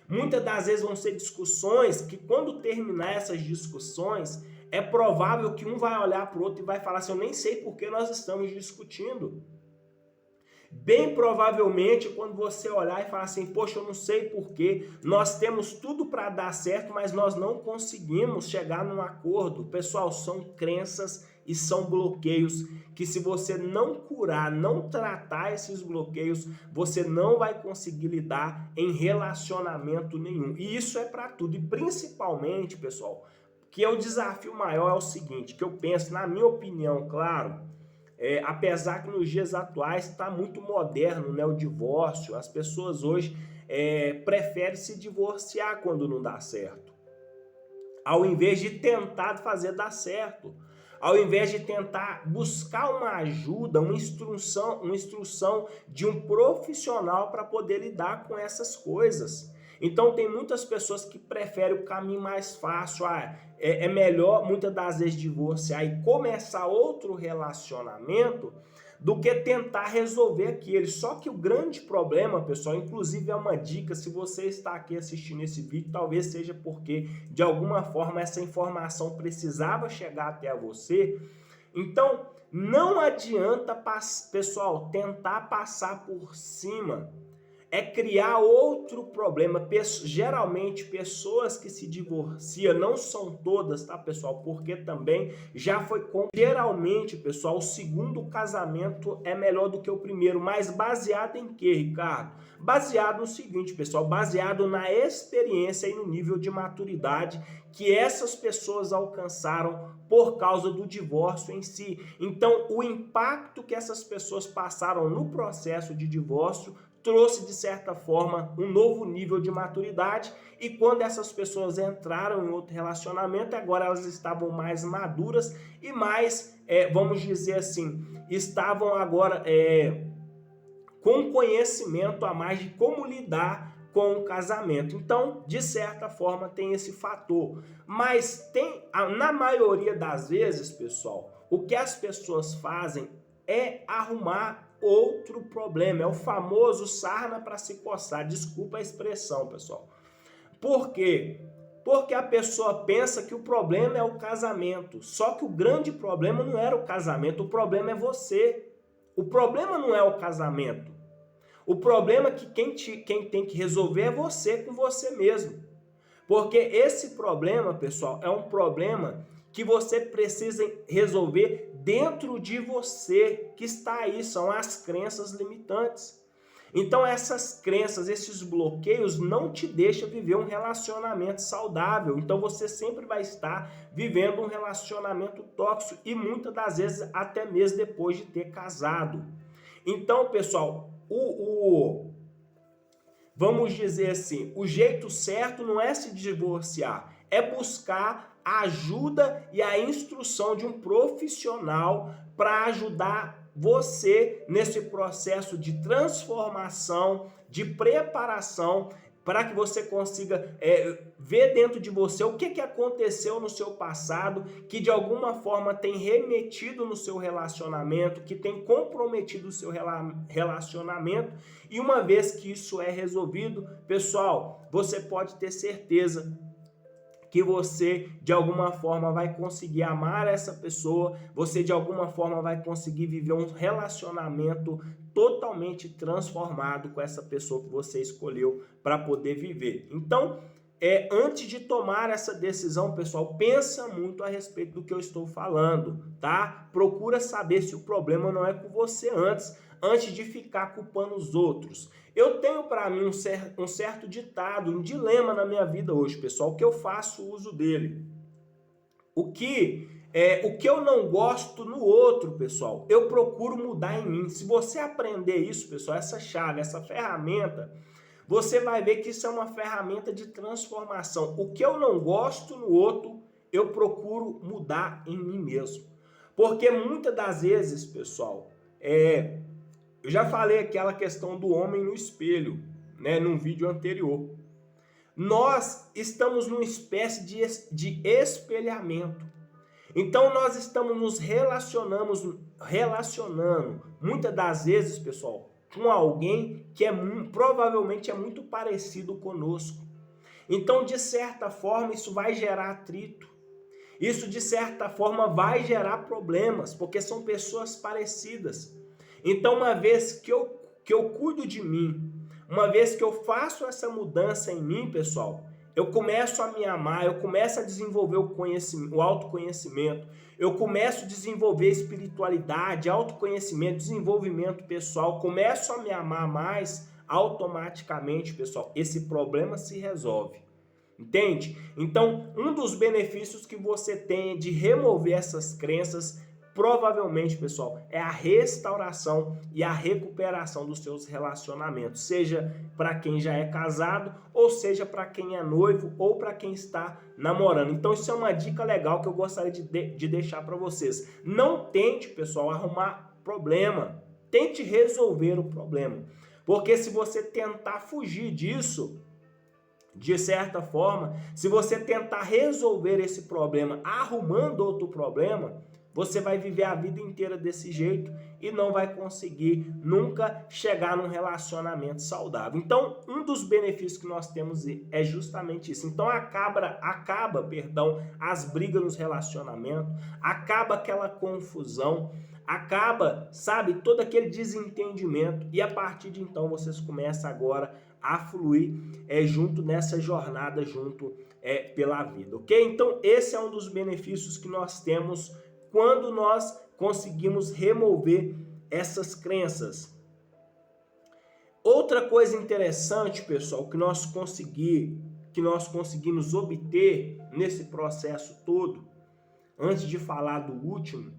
A: Muitas das vezes vão ser discussões que, quando terminar essas discussões, é provável que um vai olhar para o outro e vai falar assim: eu nem sei por que nós estamos discutindo. Bem provavelmente, quando você olhar e falar assim: poxa, eu não sei porquê, nós temos tudo para dar certo, mas nós não conseguimos chegar num acordo. Pessoal, são crenças e são bloqueios que, se você não curar, não tratar esses bloqueios, você não vai conseguir lidar em relacionamento nenhum. E isso é para tudo. E principalmente, pessoal, que é o desafio maior é o seguinte, que eu penso, na minha opinião, claro, apesar que nos dias atuais está muito moderno, né, o divórcio, as pessoas hoje preferem se divorciar quando não dá certo, ao invés de tentar fazer dar certo, ao invés de tentar buscar uma ajuda, uma instrução de um profissional para poder lidar com essas coisas. Então, tem muitas pessoas que preferem o caminho mais fácil. É melhor, muitas das vezes, divorciar e começar outro relacionamento do que tentar resolver aquele. Só que o grande problema, pessoal, inclusive é uma dica, se você está aqui assistindo esse vídeo, talvez seja porque, de alguma forma, essa informação precisava chegar até você. Então, não adianta, pessoal, tentar passar por cima. É criar outro problema. Geralmente, pessoas que se divorciam, não são todas, tá, pessoal? Porque também já foi geralmente, pessoal, o segundo casamento é melhor do que o primeiro. Mas baseado em quê, Ricardo? Baseado no seguinte, pessoal, baseado na experiência e no nível de maturidade que essas pessoas alcançaram por causa do divórcio em si. Então, o impacto que essas pessoas passaram no processo de divórcio trouxe, de certa forma, um novo nível de maturidade, e quando essas pessoas entraram em outro relacionamento, agora elas estavam mais maduras e mais, vamos dizer assim, estavam agora com conhecimento a mais de como lidar com o casamento. Então, de certa forma, tem esse fator. Mas na maioria das vezes, pessoal, o que as pessoas fazem é arrumar outro problema. É o famoso sarna para se coçar. Desculpa a expressão, pessoal. Por quê? Porque a pessoa pensa que o problema é o casamento. Só que o grande problema não era o casamento, o problema é você. O problema não é o casamento. O problema é que quem tem que resolver é você com você mesmo. Porque esse problema, pessoal, é um problema que você precisa resolver dentro de você, que está aí, são as crenças limitantes. Então, essas crenças, esses bloqueios não te deixam viver um relacionamento saudável. Então, você sempre vai estar vivendo um relacionamento tóxico e muitas das vezes até mesmo depois de ter casado. Então, pessoal, vamos dizer assim, o jeito certo não é se divorciar, é buscar a ajuda e a instrução de um profissional para ajudar você nesse processo de transformação, de preparação, para que você consiga ver dentro de você o que aconteceu no seu passado, que de alguma forma tem remetido no seu relacionamento, que tem comprometido o seu relacionamento, e uma vez que isso é resolvido, pessoal, você pode ter certeza que você de alguma forma vai conseguir amar essa pessoa, você de alguma forma vai conseguir viver um relacionamento totalmente transformado com essa pessoa que você escolheu para poder viver. Então, antes de tomar essa decisão, pessoal, pensa muito a respeito do que eu estou falando, tá? Procura saber se o problema não é com você antes de ficar culpando os outros. Eu tenho para mim um certo ditado, um dilema na minha vida hoje, pessoal, que eu faço uso dele. O que eu não gosto no outro, pessoal, eu procuro mudar em mim. Se você aprender isso, pessoal, essa chave, essa ferramenta, você vai ver que isso é uma ferramenta de transformação. O que eu não gosto no outro, eu procuro mudar em mim mesmo. Porque muitas das vezes, pessoal, eu já falei aquela questão do homem no espelho, né, num vídeo anterior. Nós estamos numa espécie de espelhamento. Então nós estamos nos relacionando, muitas das vezes, pessoal, com alguém que provavelmente é muito parecido conosco. Então, de certa forma, isso vai gerar atrito. Isso, de certa forma, vai gerar problemas, porque são pessoas parecidas. Então, uma vez que eu cuido de mim, uma vez que eu faço essa mudança em mim, pessoal, eu começo a me amar, eu começo a desenvolver o autoconhecimento, eu começo a desenvolver espiritualidade, autoconhecimento, desenvolvimento pessoal, começo a me amar mais, automaticamente, pessoal, esse problema se resolve. Entende? Então, um dos benefícios que você tem de remover essas crenças, provavelmente, pessoal, é a restauração e a recuperação dos seus relacionamentos, seja para quem já é casado, ou seja para quem é noivo, ou para quem está namorando. Então, isso é uma dica legal que eu gostaria de deixar para vocês. Não tente, pessoal, arrumar problema. Tente resolver o problema. Porque se você tentar fugir disso, de certa forma, se você tentar resolver esse problema arrumando outro problema, você vai viver a vida inteira desse jeito e não vai conseguir nunca chegar num relacionamento saudável. Então, um dos benefícios que nós temos é justamente isso. Então, acaba, as brigas nos relacionamentos, acaba aquela confusão, acaba, sabe, todo aquele desentendimento e a partir de então vocês começam agora a fluir junto nessa jornada, pela vida, ok? Então, esse é um dos benefícios que nós temos quando nós conseguimos remover essas crenças. Outra coisa interessante, pessoal, que nós conseguimos obter nesse processo todo, antes de falar do último,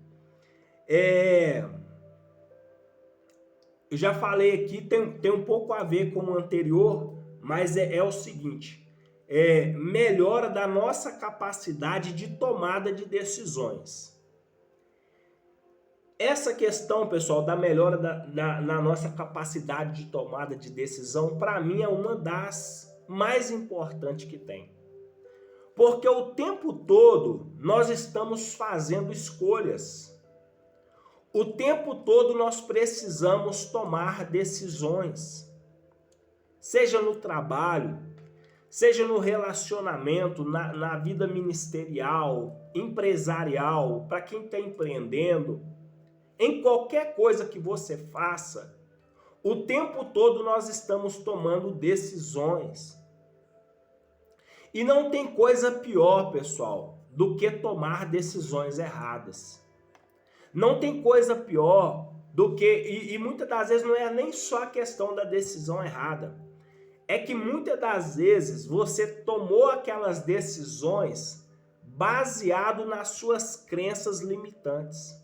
A: eu já falei aqui, tem um pouco a ver com o anterior, mas é o seguinte, melhora da nossa capacidade de tomada de decisões. Essa questão, pessoal, da melhora na nossa capacidade de tomada de decisão, para mim é uma das mais importantes que tem. Porque o tempo todo nós estamos fazendo escolhas. O tempo todo nós precisamos tomar decisões. Seja no trabalho, seja no relacionamento, na vida ministerial, empresarial, para quem está empreendendo, em qualquer coisa que você faça, o tempo todo nós estamos tomando decisões. E não tem coisa pior, pessoal, do que tomar decisões erradas. Não tem coisa pior do que... E muitas das vezes não é nem só a questão da decisão errada. É que muitas das vezes você tomou aquelas decisões baseado nas suas crenças limitantes.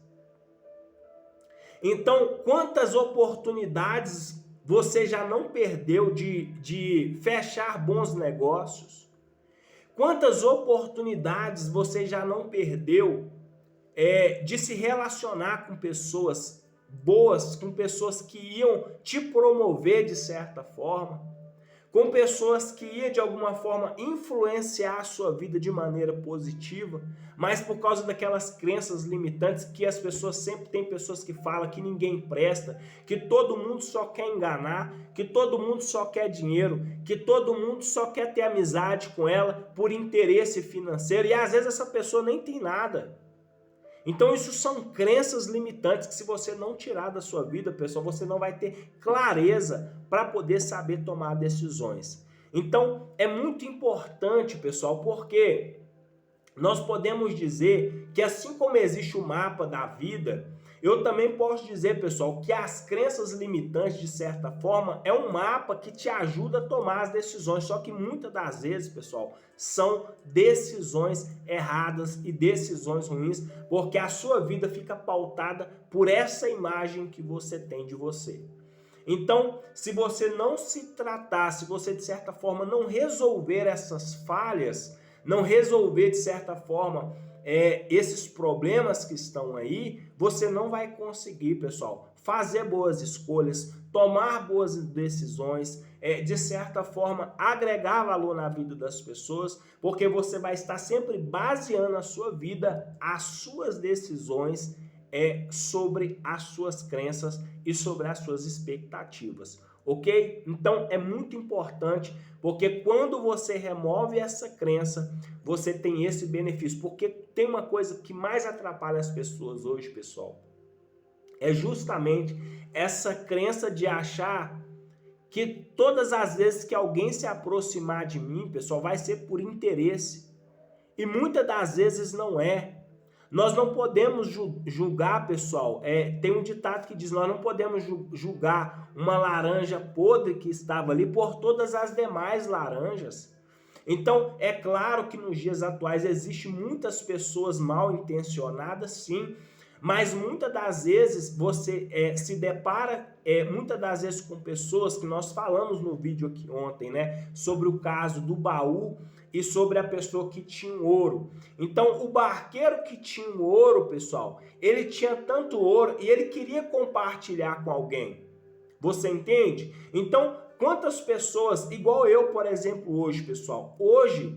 A: Então, quantas oportunidades você já não perdeu de fechar bons negócios? Quantas oportunidades você já não perdeu de se relacionar com pessoas boas, com pessoas que iam te promover de certa forma? com pessoas que iam de alguma forma influenciar a sua vida de maneira positiva, mas por causa daquelas crenças limitantes que as pessoas sempre tem pessoas que falam que ninguém presta, que todo mundo só quer enganar, que todo mundo só quer dinheiro, que todo mundo só quer ter amizade com ela por interesse financeiro, e às vezes essa pessoa nem tem nada. Então isso são crenças limitantes que se você não tirar da sua vida, pessoal, você não vai ter clareza para poder saber tomar decisões. Então é muito importante, pessoal, porque nós podemos dizer que assim como existe o mapa da vida, eu também posso dizer, pessoal, que as crenças limitantes, de certa forma, é um mapa que te ajuda a tomar as decisões. Só que muitas das vezes, pessoal, são decisões erradas e decisões ruins, porque a sua vida fica pautada por essa imagem que você tem de você. Então, se você não se tratar, se você, de certa forma, não resolver essas falhas, não resolver, de certa forma, esses problemas que estão aí, você não vai conseguir, pessoal, fazer boas escolhas, tomar boas decisões, de certa forma, agregar valor na vida das pessoas, porque você vai estar sempre baseando a sua vida, as suas decisões, sobre as suas crenças e sobre as suas expectativas. Ok? Então é muito importante, porque quando você remove essa crença, você tem esse benefício. Porque tem uma coisa que mais atrapalha as pessoas hoje, pessoal, é justamente essa crença de achar que todas as vezes que alguém se aproximar de mim, pessoal, vai ser por interesse. E muitas das vezes não é. Nós não podemos julgar, pessoal, tem um ditado que diz, nós não podemos julgar uma laranja podre que estava ali por todas as demais laranjas. Então, é claro que nos dias atuais existem muitas pessoas mal intencionadas, sim, mas muitas das vezes você se depara, muitas das vezes com pessoas que nós falamos no vídeo aqui ontem, né, sobre o caso do baú e sobre a pessoa que tinha ouro. Então, o barqueiro que tinha o ouro, pessoal, ele tinha tanto ouro e ele queria compartilhar com alguém. Você entende? Então, quantas pessoas, igual eu, por exemplo, hoje, pessoal, hoje,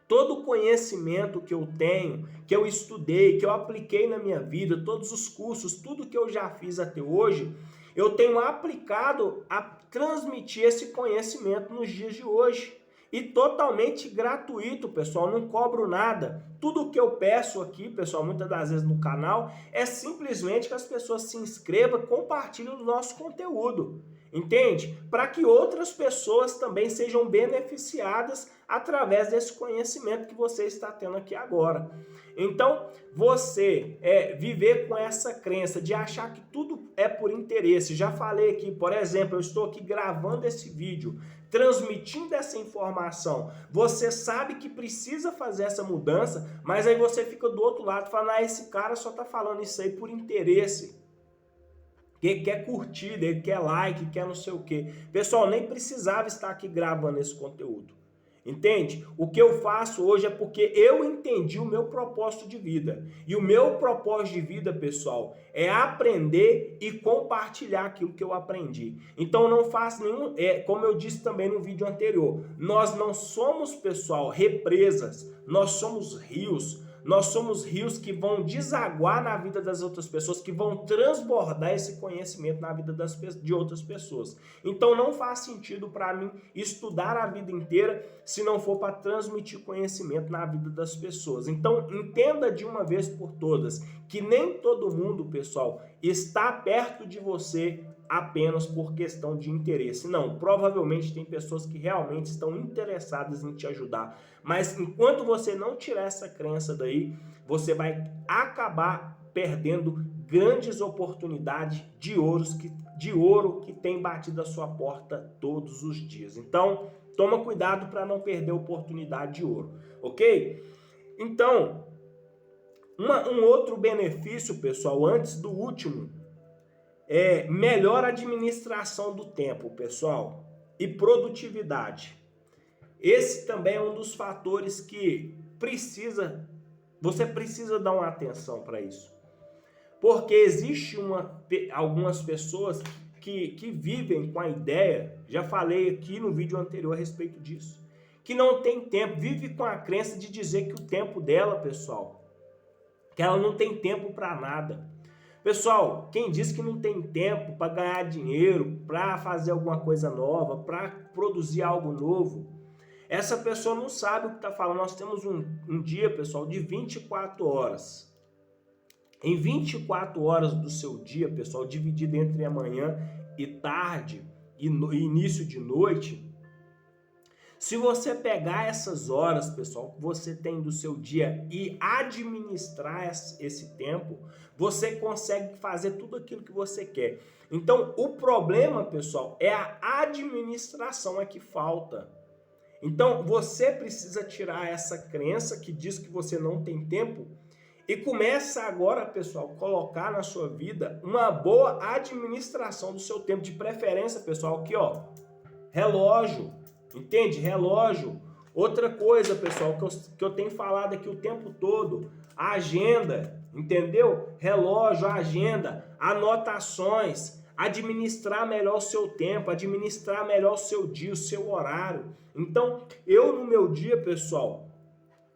A: todo o conhecimento que eu tenho, que eu estudei, que eu apliquei na minha vida, todos os cursos, tudo que eu já fiz até hoje, eu tenho aplicado a transmitir esse conhecimento nos dias de hoje. E totalmente gratuito, pessoal, não cobro nada. Tudo que eu peço aqui, pessoal, muitas das vezes no canal, é simplesmente que as pessoas se inscrevam, compartilhem o nosso conteúdo. Entende? Para que outras pessoas também sejam beneficiadas através desse conhecimento que você está tendo aqui agora. Então, você viver com essa crença de achar que tudo é por interesse. Já falei aqui, por exemplo, eu estou aqui gravando esse vídeo, transmitindo essa informação. Você sabe que precisa fazer essa mudança, mas aí você fica do outro lado falando, esse cara só está falando isso aí por interesse. Ele quer curtida, ele quer like, quer não sei o quê. Pessoal, nem precisava estar aqui gravando esse conteúdo. Entende? O que eu faço hoje é porque eu entendi o meu propósito de vida. E o meu propósito de vida, pessoal, é aprender e compartilhar aquilo que eu aprendi. Então não faço nenhum, como eu disse também no vídeo anterior, nós não somos, pessoal, represas, nós somos rios. Nós somos rios que vão desaguar na vida das outras pessoas, que vão transbordar esse conhecimento na vida de outras pessoas. Então não faz sentido para mim estudar a vida inteira se não for para transmitir conhecimento na vida das pessoas. Então entenda de uma vez por todas que nem todo mundo, pessoal, está perto de você apenas por questão de interesse. Não, provavelmente tem pessoas que realmente estão interessadas em te ajudar. Mas enquanto você não tirar essa crença daí, você vai acabar perdendo grandes oportunidades de ouro que tem batido a sua porta todos os dias. Então, toma cuidado para não perder a oportunidade de ouro, ok? Então, um outro benefício, pessoal, antes do último, melhor administração do tempo, pessoal, e produtividade. Esse também é um dos fatores que você precisa dar uma atenção para isso. Porque existe algumas pessoas que vivem com a ideia, já falei aqui no vídeo anterior a respeito disso, que não tem tempo, vive com a crença de dizer que o tempo dela, pessoal, que ela não tem tempo para nada. Pessoal, quem diz que não tem tempo para ganhar dinheiro, para fazer alguma coisa nova, para produzir algo novo, essa pessoa não sabe o que está falando. Nós temos um dia, pessoal, de 24 horas. Em 24 horas do seu dia, pessoal, dividido entre a manhã e tarde e início de noite, se você pegar essas horas, pessoal, que você tem do seu dia e administrar esse tempo, você consegue fazer tudo aquilo que você quer. Então, o problema, pessoal, é a administração que falta. Então, você precisa tirar essa crença que diz que você não tem tempo e começa agora, pessoal, colocar na sua vida uma boa administração do seu tempo. De preferência, pessoal, aqui, ó, relógio. Entende? Relógio. Outra coisa, pessoal, que eu tenho falado aqui o tempo todo, a agenda, entendeu? Relógio, agenda, anotações, administrar melhor o seu tempo, administrar melhor o seu dia, o seu horário. Então, eu no meu dia, pessoal,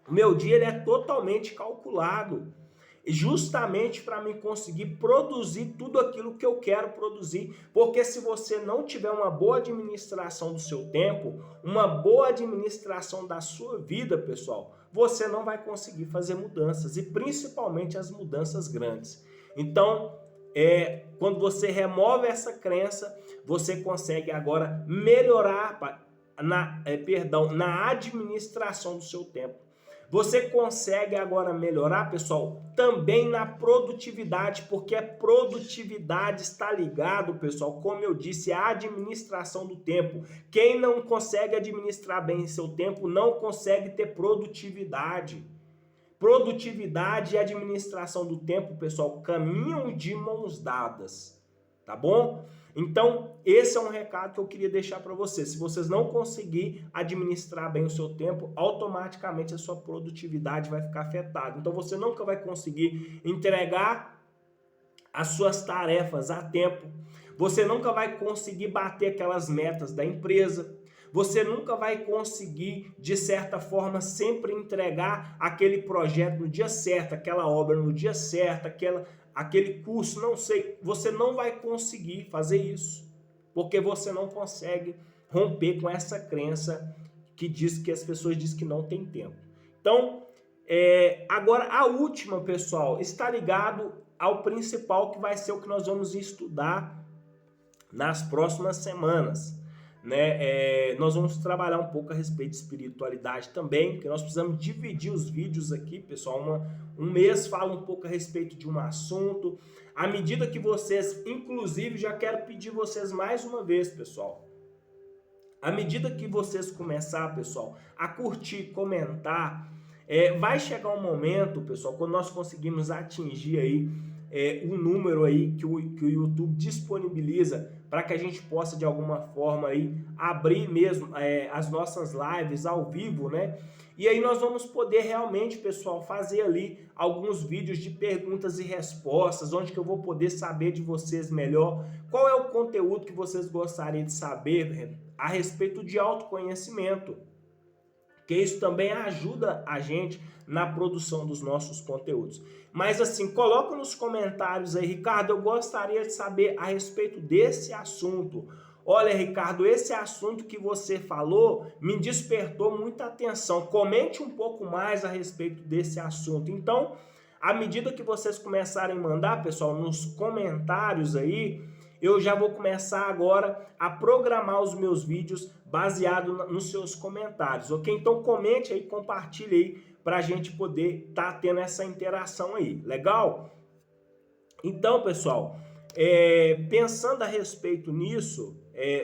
A: o meu dia ele é totalmente calculado, justamente para mim conseguir produzir tudo aquilo que eu quero produzir, porque se você não tiver uma boa administração do seu tempo, uma boa administração da sua vida, pessoal, você não vai conseguir fazer mudanças, e principalmente as mudanças grandes. Então, quando você remove essa crença, você consegue agora melhorar na administração do seu tempo. Você consegue agora melhorar, pessoal, também na produtividade, porque a produtividade está ligado, pessoal, como eu disse, à administração do tempo. Quem não consegue administrar bem seu tempo não consegue ter produtividade. Produtividade e administração do tempo, pessoal, caminham de mãos dadas, tá bom? Então, esse é um recado que eu queria deixar para vocês. Se vocês não conseguirem administrar bem o seu tempo, automaticamente a sua produtividade vai ficar afetada. Então, você nunca vai conseguir entregar as suas tarefas a tempo. Você nunca vai conseguir bater aquelas metas da empresa. Você nunca vai conseguir, de certa forma, sempre entregar aquele projeto no dia certo, aquela obra no dia certo, aquele curso, não sei, você não vai conseguir fazer isso, porque você não consegue romper com essa crença que diz que as pessoas dizem que não tem tempo. Então, agora a última, pessoal, está ligado ao principal, que vai ser o que nós vamos estudar nas próximas semanas. Nós vamos trabalhar um pouco a respeito de espiritualidade também, porque nós precisamos dividir os vídeos aqui, pessoal. Um mês fala um pouco a respeito de um assunto. À medida que vocês, inclusive, já quero pedir vocês mais uma vez, pessoal. À medida que vocês começar, pessoal, a curtir, comentar, vai chegar um momento, pessoal, quando nós conseguimos atingir aí um número aí que o YouTube disponibiliza para que a gente possa de alguma forma aí abrir mesmo as nossas lives ao vivo, né? E aí nós vamos poder realmente, pessoal, fazer ali alguns vídeos de perguntas e respostas, onde que eu vou poder saber de vocês melhor qual é o conteúdo que vocês gostariam de saber a respeito de autoconhecimento, que isso também ajuda a gente na produção dos nossos conteúdos. Mas assim, coloca nos comentários aí, Ricardo, eu gostaria de saber a respeito desse assunto. Olha, Ricardo, esse assunto que você falou me despertou muita atenção. Comente um pouco mais a respeito desse assunto. Então, à medida que vocês começarem a mandar, pessoal, nos comentários aí, eu já vou começar agora a programar os meus vídeos baseado nos seus comentários, ok? Então comente aí, compartilhe aí para a gente poder estar tendo essa interação aí, legal? Então, pessoal, pensando a respeito nisso,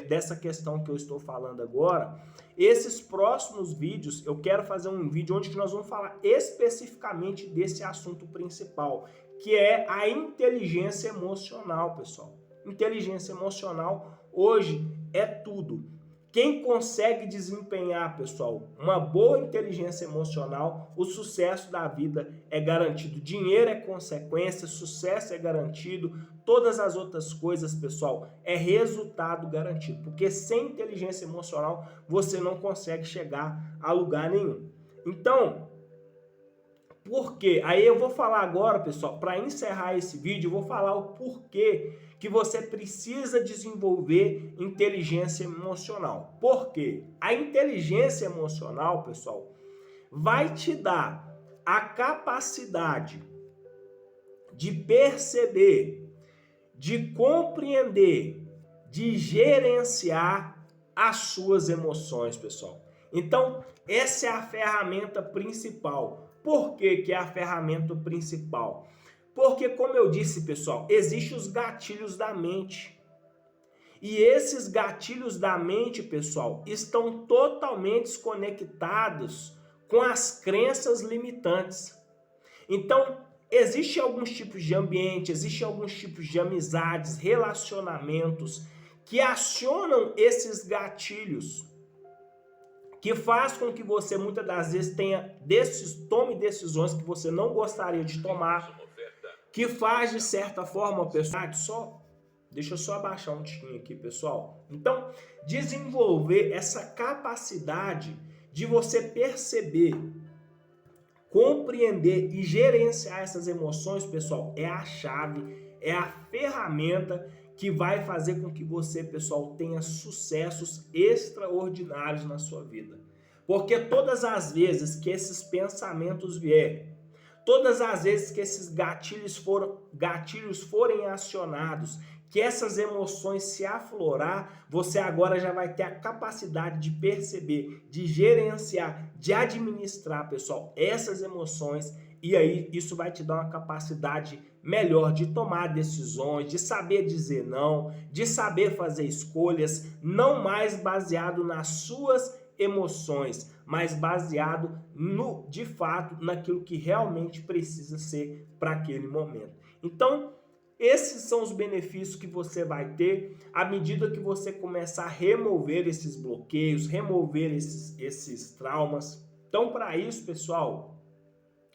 A: dessa questão que eu estou falando agora, esses próximos vídeos, eu quero fazer um vídeo onde nós vamos falar especificamente desse assunto principal, que é a inteligência emocional, pessoal. Inteligência emocional hoje é tudo. Quem consegue desempenhar, pessoal, uma boa inteligência emocional, o sucesso da vida é garantido. Dinheiro é consequência, sucesso é garantido, todas as outras coisas, pessoal, é resultado garantido. Porque sem inteligência emocional, você não consegue chegar a lugar nenhum. Então, por quê? Aí eu vou falar agora, pessoal, para encerrar esse vídeo, eu vou falar o porquê que você precisa desenvolver inteligência emocional. Por quê? A inteligência emocional, pessoal, vai te dar a capacidade de perceber, de compreender, de gerenciar as suas emoções, pessoal. Então, essa é a ferramenta principal. Por que é a ferramenta principal? Porque, como eu disse, pessoal, existem os gatilhos da mente. E esses gatilhos da mente, pessoal, estão totalmente conectados com as crenças limitantes. Então, existem alguns tipos de ambiente, existem alguns tipos de amizades, relacionamentos que acionam esses gatilhos, que faz com que você muitas das vezes tome decisões que você não gostaria de tomar, que faz de certa forma, pessoal, deixa eu só abaixar um tiquinho aqui, pessoal. Então, desenvolver essa capacidade de você perceber, compreender e gerenciar essas emoções, pessoal, é a chave, é a ferramenta que vai fazer com que você, pessoal, tenha sucessos extraordinários na sua vida. Porque todas as vezes que esses pensamentos vierem, todas as vezes que esses gatilhos forem acionados, que essas emoções se aflorar, você agora já vai ter a capacidade de perceber, de gerenciar, de administrar, pessoal, essas emoções. E aí isso vai te dar uma capacidade melhor de tomar decisões, de saber dizer não, de saber fazer escolhas, não mais baseado nas suas emoções, mas baseado de fato naquilo que realmente precisa ser para aquele momento. Então, esses são os benefícios que você vai ter à medida que você começar a remover esses bloqueios, remover esses traumas. Então, para isso, pessoal,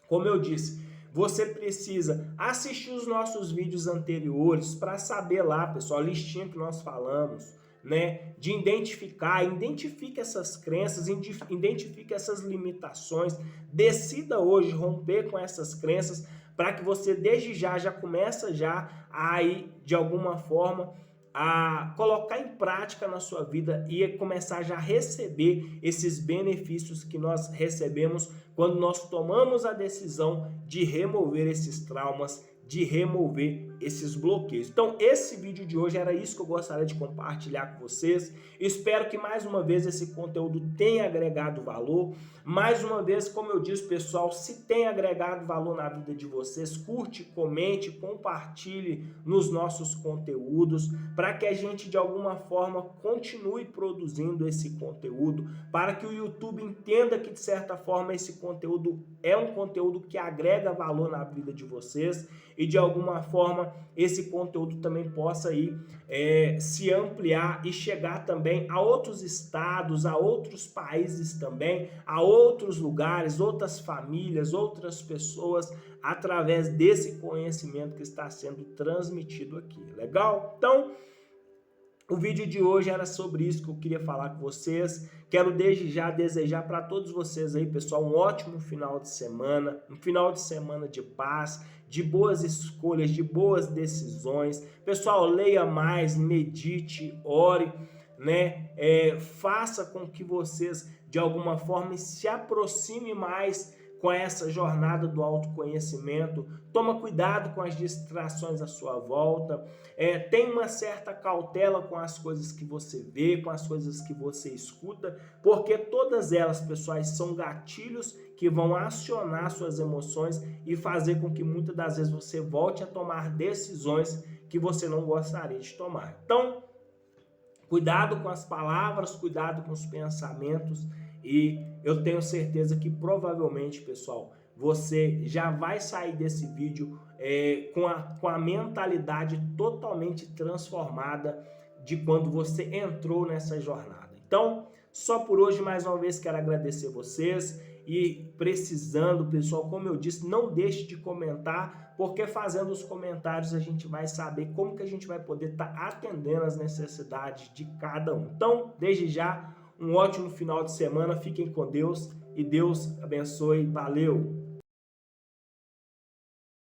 A: como eu disse, você precisa assistir os nossos vídeos anteriores para saber lá, pessoal, a listinha que nós falamos, né? De identifique essas crenças, identifique essas limitações, decida hoje romper com essas crenças para que você desde já começa já a ir, de alguma forma, a colocar em prática na sua vida e começar já a receber esses benefícios que nós recebemos quando nós tomamos a decisão de remover esses traumas, de remover esses bloqueios. Então, esse vídeo de hoje era isso que eu gostaria de compartilhar com vocês. Espero que mais uma vez esse conteúdo tenha agregado valor. Mais uma vez, como eu disse, pessoal, se tem agregado valor na vida de vocês, curte, comente, compartilhe nos nossos conteúdos, para que a gente de alguma forma continue produzindo esse conteúdo, para que o YouTube entenda que de certa forma esse conteúdo é um conteúdo que agrega valor na vida de vocês e de alguma forma esse conteúdo também possa ir se ampliar e chegar também a outros estados, a outros países também, a outros lugares, outras famílias, outras pessoas, através desse conhecimento que está sendo transmitido aqui. Legal? Então, o vídeo de hoje era sobre isso que eu queria falar com vocês. Quero desde já desejar para todos vocês aí, pessoal, um ótimo final de semana, um final de semana de paz, de boas escolhas, de boas decisões. Pessoal, leia mais, medite, ore, né? Faça com que vocês, de alguma forma, se aproximem mais com essa jornada do autoconhecimento. Toma cuidado com as distrações à sua volta, tem uma certa cautela com as coisas que você vê, com as coisas que você escuta, porque todas elas, pessoais, são gatilhos que vão acionar suas emoções e fazer com que muitas das vezes você volte a tomar decisões que você não gostaria de tomar. Então, cuidado com as palavras, cuidado com os pensamentos, e eu tenho certeza que provavelmente, pessoal, você já vai sair desse vídeo com a mentalidade totalmente transformada de quando você entrou nessa jornada. Então, só por hoje, mais uma vez, quero agradecer vocês e precisando, pessoal, como eu disse, não deixe de comentar, porque fazendo os comentários a gente vai saber como que a gente vai poder estar atendendo as necessidades de cada um. Então, desde já, um ótimo final de semana, fiquem com Deus e Deus abençoe. Valeu!